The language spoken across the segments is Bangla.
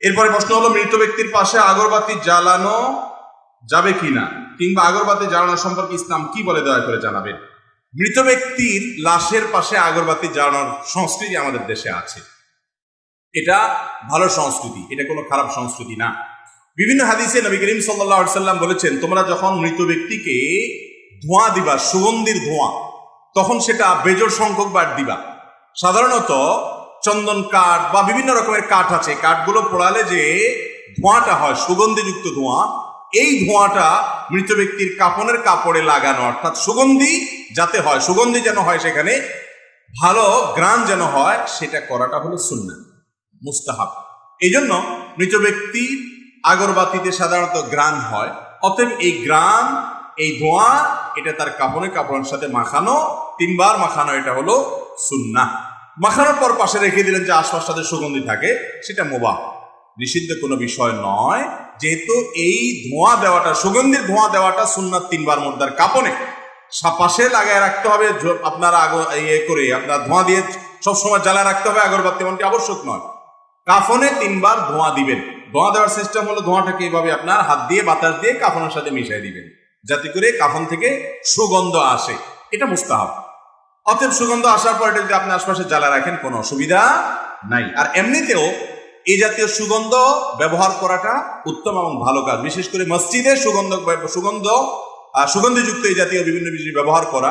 এরপরে প্রশ্ন হলো, মৃত ব্যক্তির পাশে আগরবাতি জ্বালানো যাবে কিনা, কিংবা আগরবাতি জ্বালানো সম্পর্কে ইসলাম কি বলে দয়া করে জানাবেন। মৃত ব্যক্তির লাশের পাশে আগরবাতি জ্বালানোর সংস্কৃতি আমাদের দেশে আছে। এটা ভালো সংস্কৃতি, এটা কোনো খারাপ সংস্কৃতি না। বিভিন্ন হাদিসে নবী করিম সাল্লাল্লাহু আলাইহি ওয়াসাল্লাম বলেছেন, তোমরা যখন মৃত ব্যক্তিকে ধোঁয়া দিবা, সুগন্ধির ধোঁয়া, তখন সেটা বেজোড় সংখ্যক বার দিবা। সাধারণত চন্দন কাঠ বা বিভিন্ন রকমের কাঠ আছে, কাঠগুলো পোড়ালে যে ধোঁয়াটা হয়, সুগন্ধিযুক্ত ধোঁয়া, এই ধোঁয়াটা মৃত ব্যক্তির কাফনের কাপড়ে লাগানো, অর্থাৎ সুগন্ধি যাতে হয়, সুগন্ধি যেন হয়, সেখানে ভালো গ্রান যেন হয়, সেটা করাটা হলো সুন্নাহ, মুস্তাহাব। এই জন্য মৃত ব্যক্তির আগরবাতিতে সাধারণত গ্রান হয়, অতএব এই গ্রান, এই ধোঁয়া, এটা তার কাপড়ের সাথে মাখানো, 3 বার মাখানো, এটা হলো সুন্নাহ। মাখানোর পর পাশে রেখে দিলেন যে আশপাশটাতে সুগন্ধি থাকে, সেটা মুবাহ, নিষিদ্ধ কোনো বিষয় নয়। যেহেতু এই ধোঁয়া দেওয়াটা, সুগন্ধির ধোঁয়া দেওয়াটা সুন্নাত 3 বার মুর্দার কাপনে পাশে লাগায় রাখতে হবে। আপনারা আপনার ধোঁয়া দিয়ে সবসময় জ্বালায় রাখতে হবে আগরবাতি, এমনটি আবশ্যক নয়। কাফনে 3 বার ধোঁয়া দিবেন। ধোঁয়া দেওয়ার সিস্টেম হলো, ধোঁয়াটাকে এইভাবে আপনার হাত দিয়ে বাতাস দিয়ে কাফনের সাথে মিশিয়ে দিবেন, যাতে করে কাফন থেকে সুগন্ধ আসে। এটা মুস্তাহাব। অতএব সুগন্ধ আসার পর এটা যদি আপনি আশপাশে জ্বালা রাখেন, কোনো অসুবিধা নাই। আর এমনিতেও এই জাতীয় সুগন্ধ ব্যবহার করাটা উত্তম এবং ভালো কাজ। বিশেষ করে মসজিদে সুগন্ধিযুক্ত এই জাতীয় বিভিন্ন জিনিস ব্যবহার করা,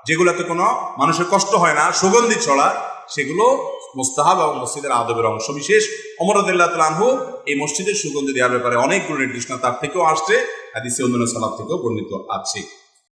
যেগুলোতে কোনো মানুষের কষ্ট হয় না, সুগন্ধি ছড়া, সেগুলো মুস্তাহাব এবং মসজিদের আদবের অংশ বিশেষ। ওমর রাদিয়াল্লাহু তাআলা আনহু এই মসজিদের সুগন্ধি দেওয়ার ব্যাপারে অনেকগুলো নির্দেশনা তার থেকেও আসছে, হাদিসে অন্যান্য সালাফ থেকেও বর্ণিত আছে।